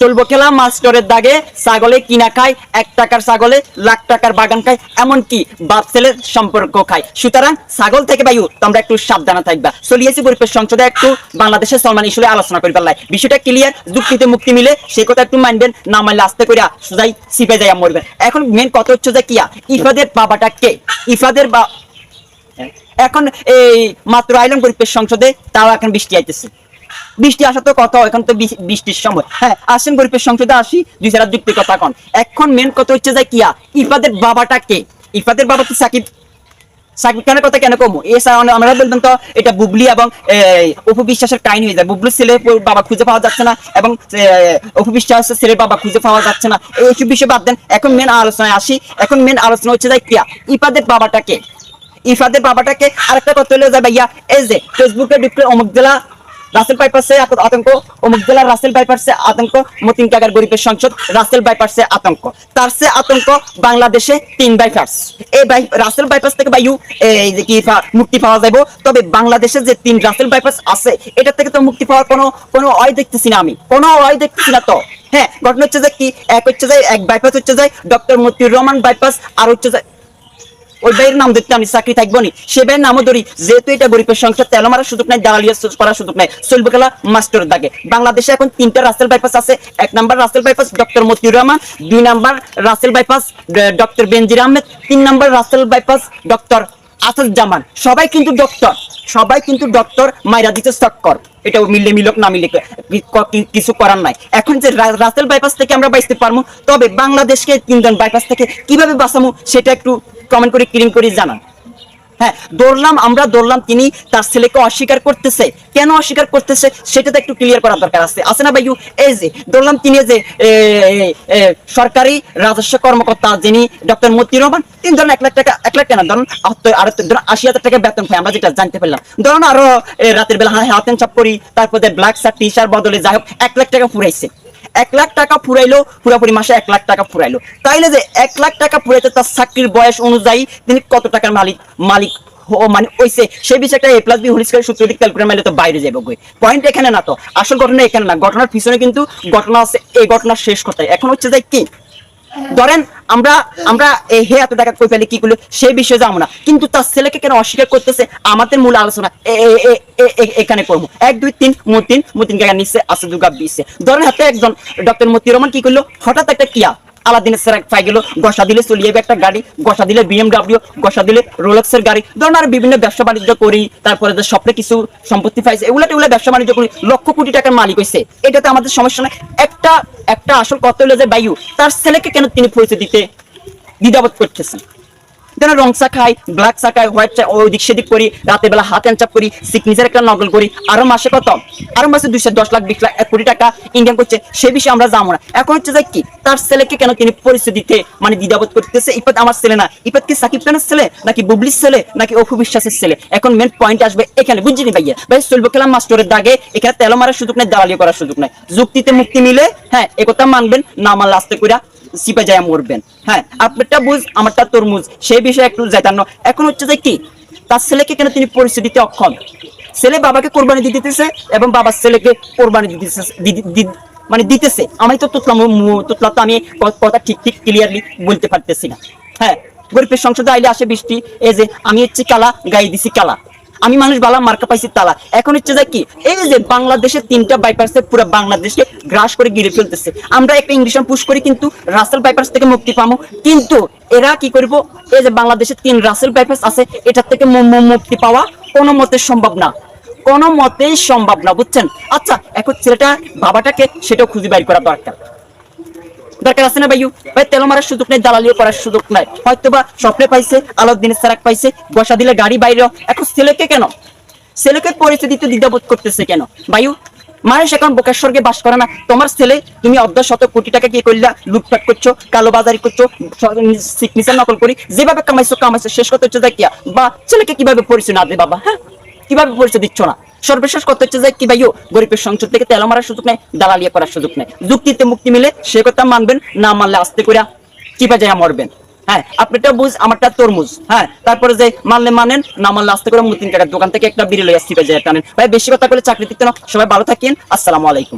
চলবো খেলা মাস্টারের দাগে, ছাগলে কিনা খায়, 1 টাকার ছাগলে লাখ টাকার বাগান খায়, এমনকি বাপ ছেলের সম্পর্ক খায়। সুতরাং ছাগল থেকে ভাইও তোমরা একটু সাবধানে থাকবা। চলিয়েছি পরিবেশ সংসদে একটু বাংলাদেশের সলমান ইস্যুতে আলোচনা করি পারলাই, বিষয়টা ক্লিয়ার। যুক্তিতে মুক্তি মিলে সে কথা একটু মানবেন, না মানলে আস্তে করে সোজাই সিপে যাইয়া মরবেন। এখন মেন কথা হচ্ছে যে কিয়া ইফাদের বাবাটা কে? ইফাদের বা এখন এই মাত্র আইলাম পরিবেশ সংসদে, তাও এখন বৃষ্টি আইতেছে। বৃষ্টি আসা তো কথা, এখন তো বৃষ্টির সময়। হ্যাঁ, আসেন পরিবেশ সংসদে আসি, 2-4 যুক্তি কথা কন। এখন মেন কথা হচ্ছে যে কিয়া ইফাদের বাবাটা কে? ইফাদের বাবা কি সাকিব খানের কথা কেন কমো? আমরা বলবেন তো এটা বুবলি এবং অপু বিশ্বাসের কাহিনী হয়ে যায়। বুবলির ছেলে বাবা খুঁজে পাওয়া যাচ্ছে না এবং অপু বিশ্বাসের ছেলের বাবা খুঁজে পাওয়া যাচ্ছে না, এইসব বিষয়ে বাদ দেন। এখন মেন আলোচনায় আসি। এখন মেন আলোচনা হচ্ছে যে কিয়া ইফাদের বাবাটা কে? ইফাদের বাবাটাকে আরেকটা কথা হলো যে ভাইয়া, এই যে ফেসবুকে ঢুকলে অমুক জেলা রাসেল বাইপাসে আতঙ্ক, অমুক জেলা রাসেল বাইপাসে আতঙ্ক, মতিন কাকার গরিবের সংসদ রাসেল বাইপাসে আতঙ্ক, তার সে আতঙ্ক বাংলাদেশে 3 বাইপাস। এই রাসেল বাইপাস থেকে ভাইউ এই যে কি মুক্তি পাওয়া যাবে, তবে বাংলাদেশে যে 3 রাসেল বাইপাস আছে এটা থেকে তো মুক্তি পাওয়ার কোনো ওয়াই দেখতেছি না, আমি কোনো ওয়াই দেখতেছি না। তো হ্যাঁ, ঘটনা হচ্ছে যে কি, এক বাইপাস হচ্ছে যে ডক্টর মতিউর রহমান বাইপাস, আর হচ্ছে যে ওই ভাইয়ের নাম দেখতে আমি চাকরি থাকবো নি, সে ভাইয়ের নামও ধরি। যেহেতু এটা গরিবের সংসার, তেল মারার সুযোগ নাই, দালালিয়া করার সুযোগ নাই, চলবে খেলা মাস্টারের দাগে। বাংলাদেশে এখন 3টা রাসেল বাইপাস আছে। 1 number Russel bypass doctor Motiur Rahman, 2 number Russel bypass doctor Benazir Ahmed, 3 number Russel bypass doctor Asad Zaman. সবাই কিন্তু ডক্টর মাইরা দিতে চক্কর। এটা মিললে মিলক, না মিলে কিছু করার নাই। এখন যে রাসেল বাইপাস থেকে আমরা বাঁচতে পারবো, তবে বাংলাদেশকে 3জন বাইপাস থেকে কিভাবে বাঁচাবো সেটা একটু কমেন্ট করে ক্লিন করে জানান। হ্যাঁ, আমরা ধরলাম তিনি তার ছেলেকে অস্বীকার করতেছে। কেন অস্বীকার করতেছে সেটা তো একটু ক্লিয়ার করার দরকার আছে না ভাইউ? এই যে ধরলাম তিনি যে সরকারি রাজস্ব কর্মকর্তা যিনি ডক্টর মতিউর রহমান, 3 ধরুন 1 লাখ টাকা, 1 লাখ টাকা ধরুন, আর ধরুন 80,000 টাকা বেতন পাই, আমরা যেটা জানতে পারলাম। ধরুন আরো রাতের বেলা হাতেন চাপ করি, তারপরে ব্ল্যাক শার্ট টি শার্ট বদলে যাই হোক 1 লাখ টাকা ফুরাইছে। 1 লাখ টাকা ফুরাইলো, পুরোপুরি মাসে 1 লাখ টাকা ফুরাইলো। তাইলে যে 1 লাখ টাকা ফুরাইতে তার চাকরির বয়স অনুযায়ী তিনি কত টাকার মালিক মানে হইছে, সেই বিষয়ে একটা A+B হোল স্কয়ার সূত্র দিয়ে ক্যালকুলেট মারলে তো বাইরে যাবে। পয়েন্ট এখানে না, তো আসল ঘটনা এখানে না, ঘটনার পিছনে কিন্তু ঘটনা আছে। এই ঘটনার শেষ কথায় এখন হচ্ছে যে কি, ধরেন আমরা হে এত টাকা কই পেলে কি করলো সেই বিষয়ে যাবো না, কিন্তু তার ছেলেকে কেন অস্বীকার করতেছে আমাদের মূল আলোচনা এখানে করবো। 1, 2, 3 মতিন কাকা নিচ্ছে আছে দুগা দিচ্ছে। ধরেন হাতে একজন ডক্টর মতিউর রহমান কি করলো, হঠাৎ একটা কিয়া আলাদিনের সেরাক পাই গেল, গসা দিলে চলিয়ে একটা গাড়ি, গসা দিলে BMW, গসা দিলে রোলেক্সের গাড়ি। ধরুন আর বিভিন্ন ব্যবসা বাণিজ্য করি, তারপরে যে স্বপ্নে কিছু সম্পত্তি পাইছে, এগুলা ব্যবসা বাণিজ্য করি, লক্ষ কোটি টাকার মালিক হয়েছে, এটাতে আমাদের সমস্যা নাই। একটা আসল কথা হলো যে বায়ু তার ছেলেকে কেন তিনি পরিচয় দিতে দ্বিধাবোধ করতেছেন? যেন রং চা খাই, ব্ল্যাক চা খাই, হোয়াইট চা ওই দিক সেদিক করি, রাতের বেলা হাত চাপ করি, সিগনেচার একটা নকল করি, আরো মাসে 210 লাখ 20 লাখ 1 কোটি টাকা ইনকাম করছে, সে বিষয়ে আমরা যাবো না। এখন হচ্ছে যে কি, তার ছেলেকে কেন তিনি পরিচয় দিতে মানে দ্বিধাবোধ করতেছে? ইফাত আমার ছেলে না, ইফাত কি সাকিব খানের ছেলে, নাকি বুবলির ছেলে, নাকি অপু বিশ্বাসের ছেলে? এখন মেন পয়েন্ট আসবে এখানে, বুঝছিনি ভাইয়া? ভাই চলবো খেলাম মাস্টারের দাগে, এখানে তেল মারার সুযোগ নাই, দালালি করার সুযোগ নাই, যুক্তিতে মুক্তি মিলে হ্যাঁ একথা মানবেন, না মানলে আস্তে কইরা সিপে যায় মরবেন। হ্যাঁ, আপনারটা বুঝ আমারটা তরমুজ, সেই বিষয়ে একটু জানানো। এখন হচ্ছে যে কি, তার ছেলেকে কেন তিনি পরিচয় দিতে অক্ষম? ছেলে বাবাকে কোরবানি দিতেছে এবং বাবার ছেলেকে কোরবানি দিতেছে। আমি তো তুতলাম তো আমি কথা ঠিক ক্লিয়ারলি বলতে পারতেছি না। হ্যাঁ, গরিবের সংসদে আইলে আসে বৃষ্টি, এই যে আমি হচ্ছে কালা, গায়ে দিছি কালা, আমি মানুষ বালা, মার্কা পাইছি তালা। এখন হচ্ছে যে কি, এই যে বাংলাদেশের 3টা বাইপাসে পুরো বাংলাদেশকে গ্রাস করে গিরে ফেলতেছে। আমরা একটা ইংলিশন পুশ করি কিন্তু রাসেল বাইপাস থেকে মুক্তি পাবো, কিন্তু এরা কি করব, এই যে বাংলাদেশে 3 রাসেল বাইপাস আছে, এটার থেকে মুক্তি পাওয়া কোনো মতে সম্ভব না, কোনো মতেই সম্ভব না, বুঝছেন? আচ্ছা, এখন ছেলেটা বাবাটাকে সেটাও খুঁজে বাইর করা দরকার আছে না ভাইউ? ভাই তেল মারার সুযোগ নাই, দালালিও করার সুযোগ নাই, হয়তোবা স্বপ্নে পাইছে, আলাদিনের সেরাক পাইছে, বসা দিলে গাড়ি বাইরে। এখন ছেলেকে পরিচয় দিতে দ্বিধাবোধ করতেছে কেন ভাইউ? মানুষ এখন বোকার স্বর্গে বাস করে না। তোমার ছেলে, তুমি 100 কোটি টাকা কি করলা, লুটপাট করছো, কালো বাজারি করছো, সিগনেচার নকল করি, যেভাবে কামাইছো শেষ কথা হচ্ছে কিয়া বা ছেলেকে কিভাবে পরিচয় না দে বাবা? হ্যাঁ, কিভাবে পরিচয় দিচ্ছ না? সর্বশেষ কথা হচ্ছে যে কি ভাইও, গরিবের সংসদ থেকে তেল মারার সুযোগ নেই, দালালিয়া করার সুযোগ নেই, যুক্তিতে মুক্তি মিলে সে কথা মানবেন, না মানলে আস্তে করে চিপা যায় মরবেন। হ্যাঁ, আপনারটা বুঝ আমারটা তরমুজ। হ্যাঁ, তারপরে যে মানলে মানেন, না মানলে আস্তে করে মতিন কাকার দোকান থেকে একটা বিড়ি লইয়া চিপা যায় টানেন। ভাই বেশি কথা বলে চাকরি দিতে না, সবাই ভালো থাকেন, আসসালামু আলাইকুম।